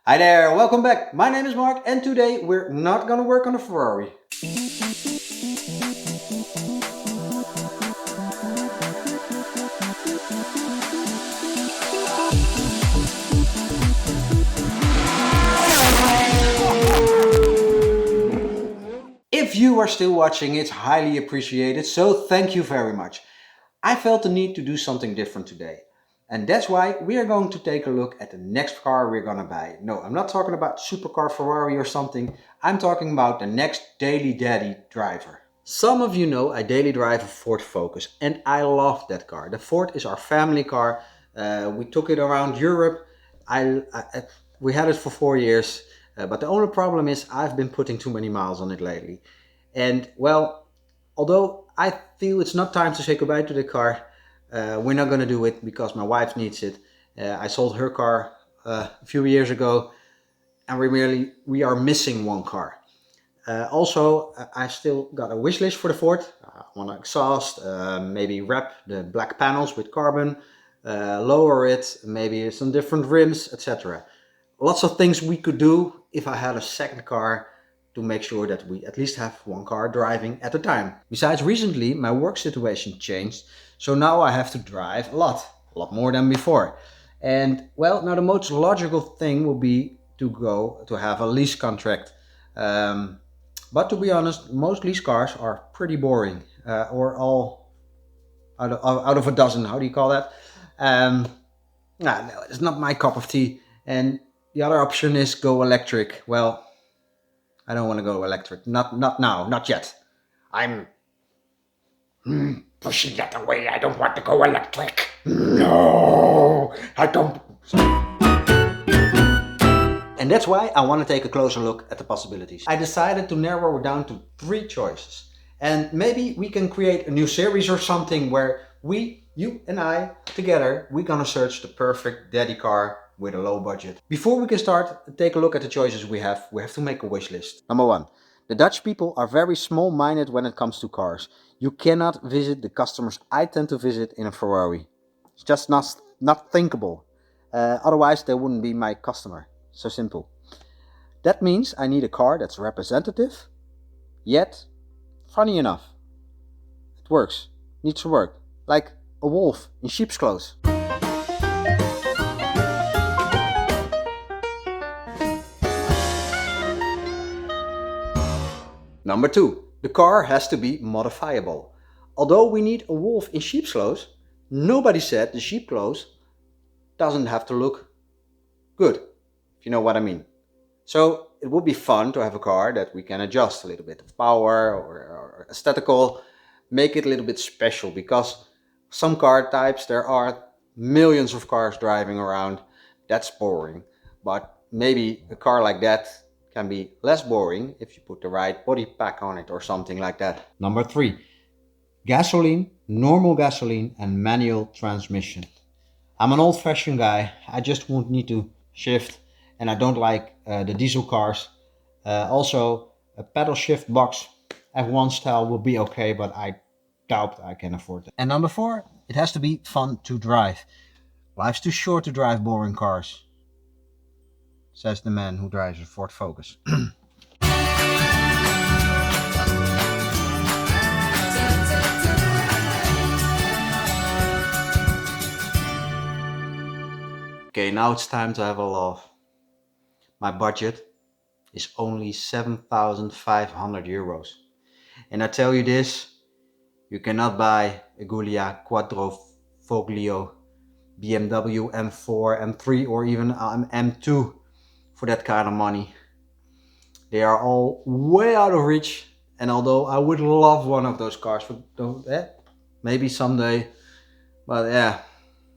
Hi there, welcome back. My name is Mark and today we're not gonna work on a Ferrari. If you are still watching, it's highly appreciated, so thank you very much. I felt the need to do something different today. And that's why we are going to take a look at the next car we're gonna buy. No, I'm not talking about supercar Ferrari or something. I'm talking about the next daily daddy driver. Some of you know I daily drive a Ford Focus and I love that car. The Ford is our family car. We took it around Europe. We had it for 4 years, but the only problem is I've been putting too many miles on it lately. And well, although I feel it's not time to say goodbye to the car, we're not going to do it because my wife needs it. I sold her car a few years ago and we are missing one car. I still got a wish list for the Ford. I want to exhaust, maybe wrap the black panels with carbon, lower it, maybe some different rims, etc. Lots of things we could do if I had a second car to make sure that we at least have one car driving at a time. Besides, recently my work situation changed, so now I have to drive a lot more than before. And well, now the most logical thing will be to have a lease contract. But to be honest, most lease cars are pretty boring, or all out of a dozen. How do you call that? No, it's not my cup of tea. And the other option is go electric. Well, I don't want to go electric. Not now, not yet. I'm pushing that away. I don't want to go electric. No, I don't. And that's why I want to take a closer look at the possibilities. I decided to narrow it down to 3 choices. And maybe we can create a new series or something where you and I, together, we're gonna search the perfect daddy car with a low budget. Before we can start, take a look at the choices we have to make a wish list. Number 1. The Dutch people are very small-minded when it comes to cars. You cannot visit the customers I tend to visit in a Ferrari. It's just not thinkable. Otherwise, they wouldn't be my customer. So simple. That means I need a car that's representative, yet funny enough. It works. Needs to work. Like a wolf in sheep's clothes. Number 2. The car has to be modifiable. Although we need a wolf in sheep's clothes, nobody said the sheep clothes doesn't have to look good. If you know what I mean. So it would be fun to have a car that we can adjust a little bit of power or aesthetical, make it a little bit special, because some car types, there are millions of cars driving around. That's boring. But maybe a car like that can be less boring if you put the right body pack on it or something like that. Number 3. Gasoline, normal gasoline and manual transmission. I'm an old-fashioned guy. I just won't need to shift. And I don't like the diesel cars. Also, a pedal shift box F1 style will be okay, but I doubt I can afford that. And number 4, it has to be fun to drive. Life's too short to drive boring cars, says the man who drives a Ford Focus. Okay, now it's time to have a laugh. My budget is only 7,500 euros. And I tell you this, you cannot buy a Giulia Quadrifoglio, BMW M4, M3 or even M2 for that kind of money. They are all way out of reach, and although I would love one of those cars, maybe someday, but yeah.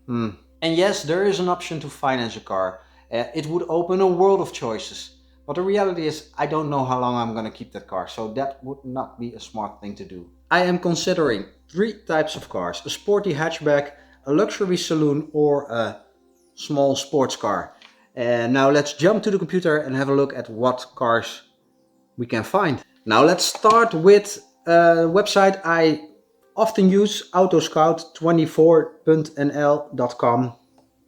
And yes, there is an option to finance a car. It would open a world of choices. But the reality is, I don't know how long I'm going to keep that car, so that would not be a smart thing to do. I am considering 3 types of cars: a sporty hatchback, a luxury saloon, or a small sports car. And now let's jump to the computer and have a look at what cars we can find. Now let's start with a website I often use, autoscout24.nl.com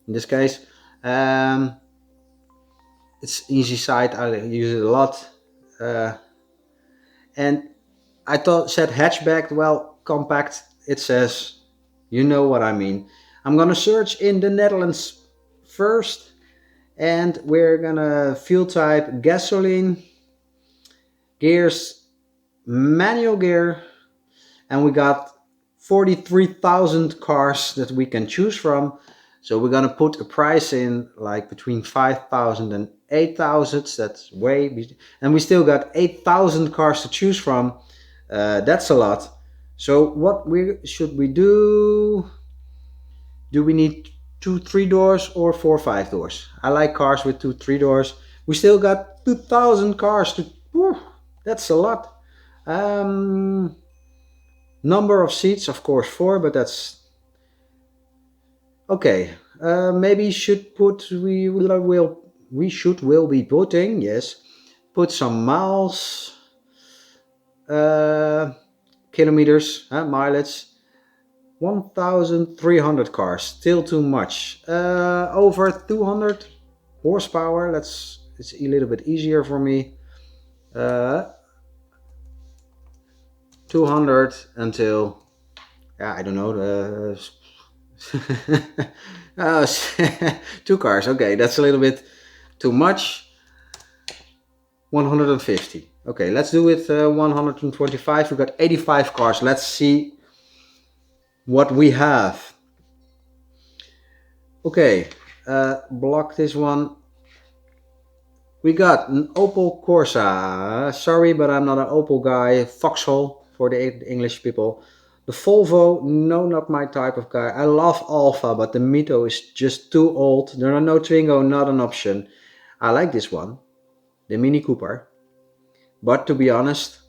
in this case. It's easy side. I use it a lot. Uh, and I thought said hatchback. Well, compact. It says, you know what I mean. I'm gonna search in the Netherlands first, and we're gonna fuel type gasoline, gears, manual gear, and we got 43,000 cars that we can choose from. So we're gonna put a price in like between 5,000 and 8,000. That's and we still got 8,000 cars to choose from. That's a lot. So what we should we do? Do we need two, three doors or four, five doors? I like cars with two, three doors. We still got 2,000 cars to. Whew, that's a lot. Um, Number of seats, of course, four, but that's okay. Maybe should put we should will be putting, yes, put some miles, uh, kilometers, mileage. 1,300 cars, still too much. Over 200 horsepower. It's a little bit easier for me. Uh, 200 until, yeah, I don't know. Uh, two cars. Okay, that's a little bit too much. 150. Okay, let's do it. 125. We got 85 cars. Let's see what we have. Okay, block this one. We got an Opel Corsa. Sorry, but I'm not an Opel guy. Vauxhall for the English people. The Volvo, no, not my type of guy. I love Alfa, but the Mito is just too old. There are no Twingo, not an option. I like this one, the Mini Cooper. But to be honest,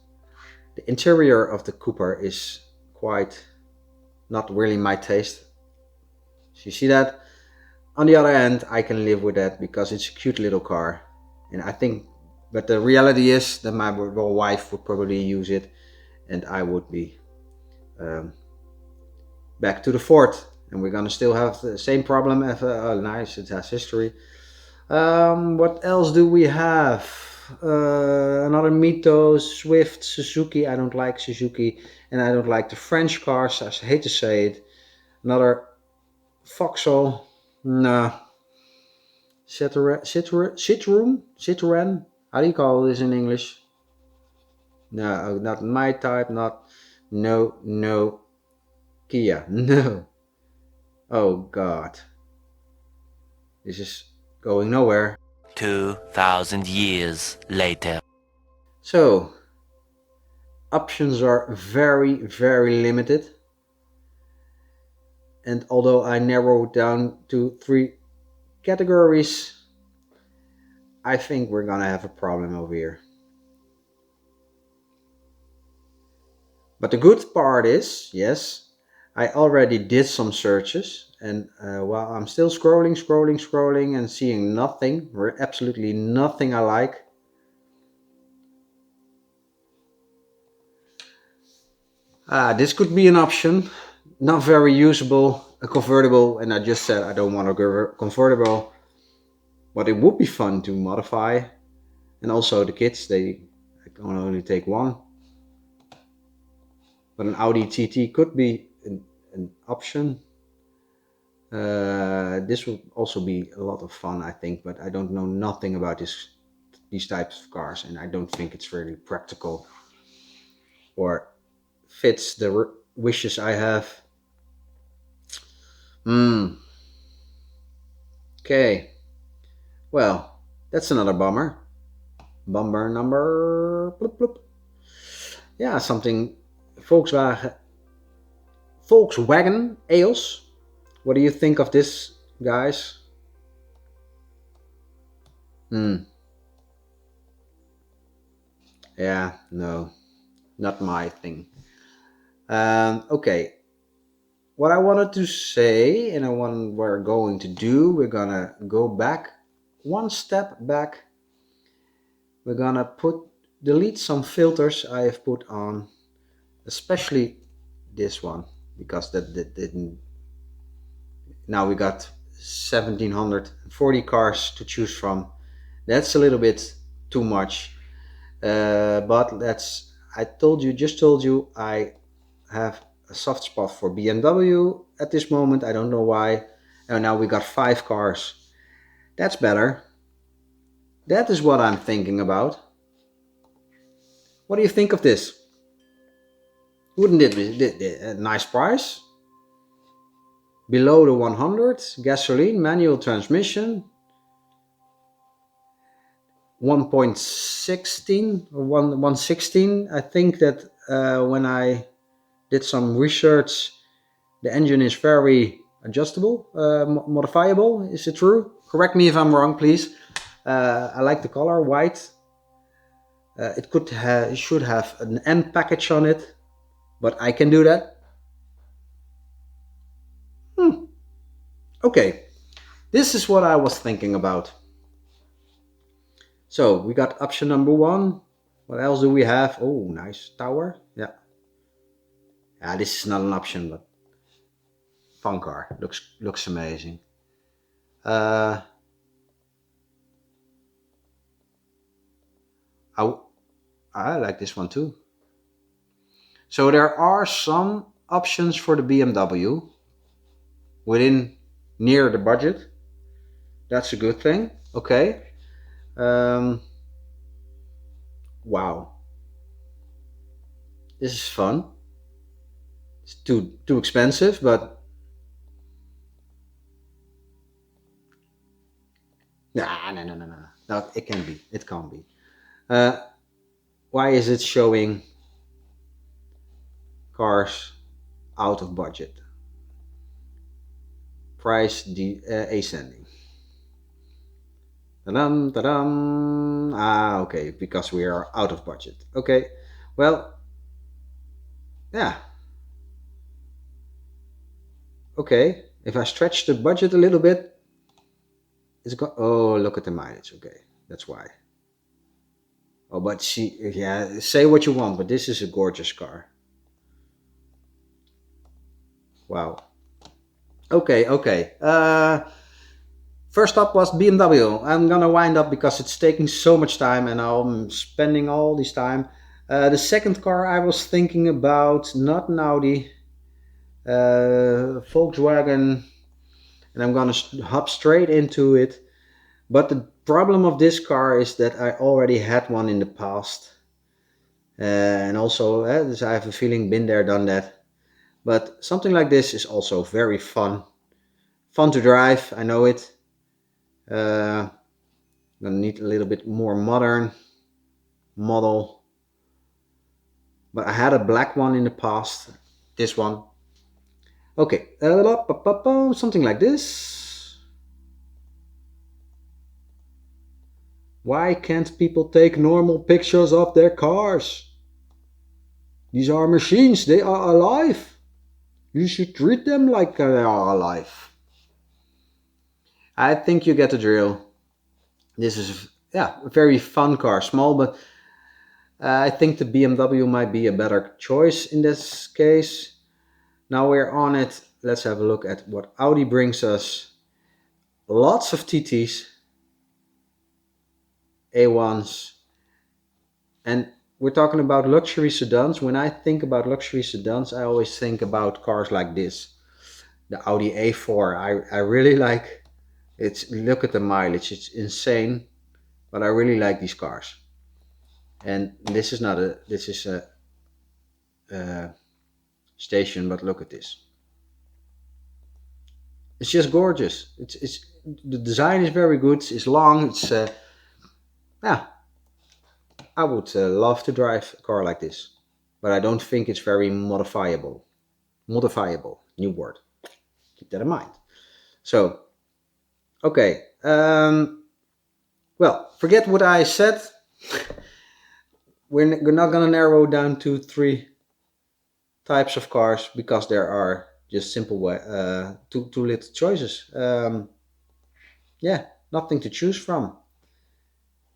the interior of the Cooper is quite not really my taste. So you see that? On the other hand, I can live with that because it's a cute little car. And I think, but the reality is that my wife would probably use it and I would be back to the fort. And we're gonna still have the same problem as, nice, it has history. What else do we have? Another Mito, Swift, Suzuki. I don't like Suzuki and I don't like the French cars. I hate to say it. Another Vauxhall. No. Citroen. How do you call this in English? No, not my type. Not. No, no. Kia. No. Oh God. This is going nowhere. 2,000 years later. So, options are very, very limited. And although I narrowed down to three categories, I think we're gonna have a problem over here. But the good part is, yes, I already did some searches, and while I'm still scrolling, and seeing nothing, absolutely nothing I like. This could be an option, not very usable, a convertible, and I just said I don't want a convertible, but it would be fun to modify, and also the kids, they can only take one. But an Audi TT could be an option. This will also be a lot of fun, I think, but I don't know nothing about these types of cars, and I don't think it's really practical or fits the wishes I have. Okay. Well, that's another bummer. Bummer number. Bloop, bloop. Yeah, something Volkswagen EOS. What do you think of this, guys? Yeah, no, not my thing. Okay, what I wanted to say, and we're going to do, we're gonna go back one step back. We're gonna delete some filters I have put on, especially this one, because that didn't. Now we got 1,740 cars to choose from, That's a little bit too much. But that's I told you, just told you, I have a soft spot for BMW at this moment. I don't know why. And now we got five cars. That's better. That is what I'm thinking about. What do you think of this? Wouldn't it be a nice price? Below the 100, gasoline, manual transmission, 1.16 or 116. I think that when I did some research, the engine is very adjustable, modifiable. Is it true? Correct me if I'm wrong, please. I like the color white. It should have an M package on it, but I can do that. Hmm. Okay, this is what I was thinking about. So we got option number one. What else do we have? Oh, nice tower. Yeah. Yeah, this is not an option, but fun car. Looks amazing. Uh, I I like this one too. So there are some options for the BMW within near the budget. That's a good thing. Okay. Um, wow, this is fun. It's too expensive, but nah, no, no, no, no, no. No, it can be. It can't be. Uh, why is it showing cars out of budget? Price ascending. Ta-dum, ta-dum. Ah, okay, because we are out of budget. Okay, well, yeah, okay. If I stretch the budget a little bit, oh, look at the mileage. Okay, that's why. Oh, but yeah, say what you want, but this is a gorgeous car. Wow. Okay, okay. First up was BMW. I'm gonna wind up because it's taking so much time and I'm spending all this time. The second car I was thinking about, not an Audi, Volkswagen, and I'm gonna hop straight into it. But the problem of this car is that I already had one in the past, and also I have a feeling been there, done that. But something like this is also very fun to drive. I know it. Gonna need a little bit more modern model, but I had a black one in the past. This one, okay, something like this. Why can't people take normal pictures of their cars? These are machines, they are alive. You should treat them like they are alive. I think you get the drill. This is, yeah, a very fun car, small, but I think the BMW might be a better choice in this case. Now we're on it. Let's have a look at what Audi brings us. Lots of TTs, A1s, and we're talking about luxury sedans. When I think about luxury sedans, I always think about cars like this. The Audi A4. I really like it. Look at the mileage. It's insane, but I really like these cars. And this is not a this is a station, but look at this. It's just gorgeous. It's the design is very good. It's long. It's yeah. I would love to drive a car like this, but I don't think it's very modifiable. Modifiable, new word. Keep that in mind. So okay. Well, forget what I said. We're not gonna narrow down to three types of cars because there are just simple way two little choices. Yeah, nothing to choose from.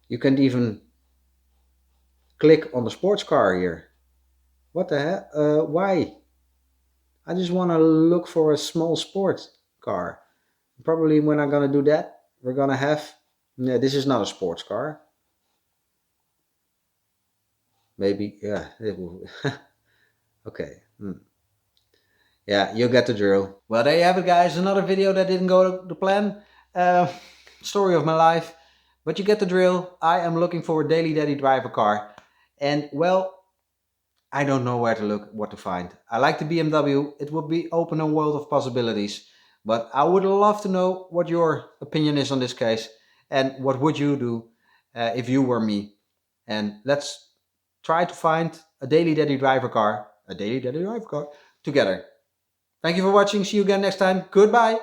You can even click on the sports car here. What the hell? Why? I just want to look for a small sports car. Probably when I'm gonna do that, we're gonna have Yeah, this is not a sports car. Maybe, yeah. Okay. Yeah, you get the drill. Well, there you have it, guys. Another video that didn't go to plan. Uh, Story of my life. But you get the drill. I am looking for a daily daddy driver car. And, well, I don't know where to look, what to find. I like the BMW. It would be open a world of possibilities. But I would love to know what your opinion is on this case. And what would you do if you were me? And let's try to find a daily daddy driver car. A daily daddy driver car together. Thank you for watching. See you again next time. Goodbye.